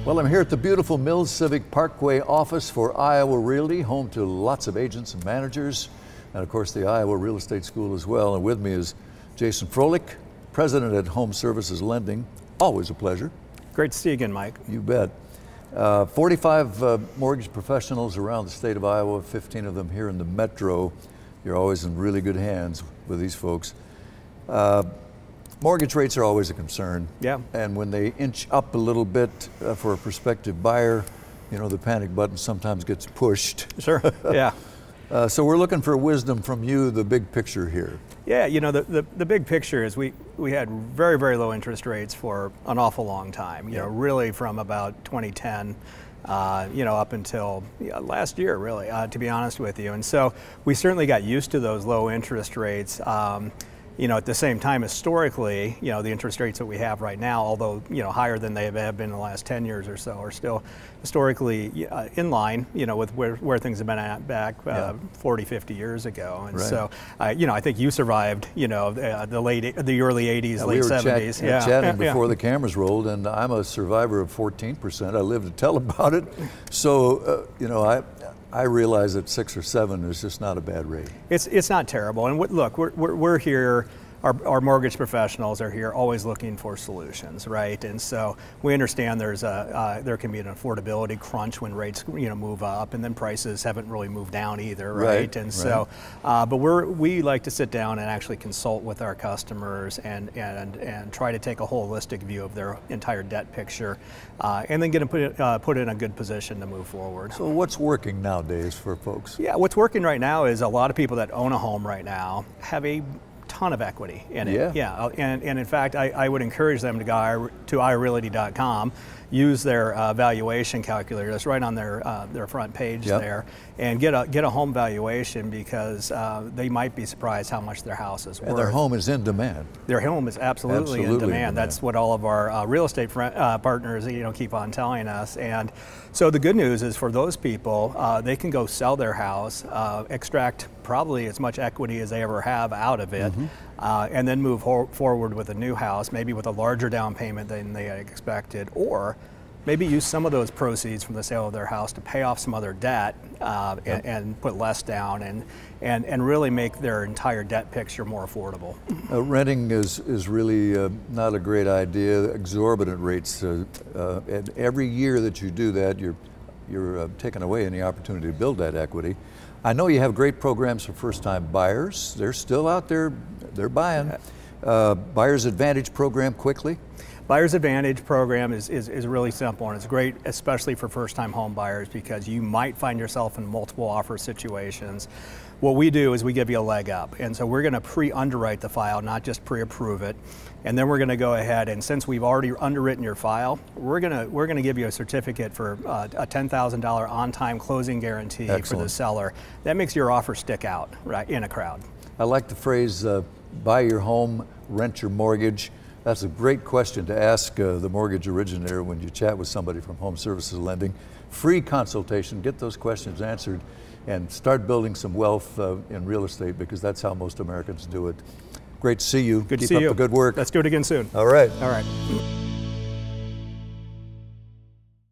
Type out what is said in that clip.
Well, I'm here at the beautiful Mills Civic Parkway office for Iowa Realty, home to lots of agents and managers, and of course the Iowa Real Estate School as well. And with me is Jason Froehlich, president at Home Services Lending. Always a pleasure. Great to see you again, Mike. You bet. 45 mortgage professionals around the state of Iowa, 15 of them here in the metro. You're always in really good hands with these folks. Mortgage rates are always a concern. Yeah. And when they inch up a little bit for a prospective buyer, you know, the panic button sometimes gets pushed. Sure, yeah. So we're looking for wisdom from you, the big picture here. Yeah, you know, the big picture is we had very, very low interest rates for an awful long time, you know, really from about 2010, you know, up until last year, really, to be honest with you. And so we certainly got used to those low interest rates. You know, at the same time, historically, you know, the interest rates that we have right now, although, you know, higher than they have been in the last 10 years or so, are still historically in line, you know, with where things have been at back 40, 50 years ago. And so, you know, I think you survived, you know, the early 80s, late 70s. We were chatting before the cameras rolled, and I'm a survivor of 14%. I live to tell about it. So, you know, I realize that 6 or 7 is just not a bad rate. It's not terrible. And look, we're here. Our mortgage professionals are here always looking for solutions, right? And so we understand there can be an affordability crunch when rates, you know, move up, and then prices haven't really moved down either, right? And so, but we like to sit down and actually consult with our customers and try to take a holistic view of their entire debt picture, and then get them put in a good position to move forward. So what's working nowadays for folks? Yeah, what's working right now is a lot of people that own a home right now have a ton of equity in it. Yeah. And in fact, I would encourage them to go to iowarealty.com, use their valuation calculator that's right on their front page there, and get a home valuation, because they might be surprised how much their house is worth. And their home is in demand. Their home is absolutely in demand. That's what all of our real estate partners, you know, keep on telling us. And so the good news is for those people, they can go sell their house, extract probably as much equity as they ever have out of it, and then move forward with a new house, maybe with a larger down payment than they had expected, or maybe use some of those proceeds from the sale of their house to pay off some other debt, and put less down, and really make their entire debt picture more affordable. Renting is really not a great idea. Exorbitant rates, and every year that you do that, you're taking away any opportunity to build that equity. I know you have great programs for first-time buyers. They're still out there, they're buying. Buyer's Advantage program, quickly. Buyer's Advantage program is really simple, and it's great, especially for first-time home buyers, because you might find yourself in multiple offer situations. What we do is we give you a leg up, and so we're going to pre-underwrite the file, not just pre-approve it, and then we're going to go ahead, and since we've already underwritten your file, we're going to give you a certificate for a $10,000 on-time closing guarantee for the seller. That makes your offer stick out, right, in a crowd. I like the phrase, buy your home, rent your mortgage. That's a great question to ask the mortgage originator when you chat with somebody from Home Services Lending. Free consultation, get those questions answered, and start building some wealth in real estate, because that's how most Americans do it. Great to see you. Good to see you. Keep up the good work. Let's do it again soon. All right. All right.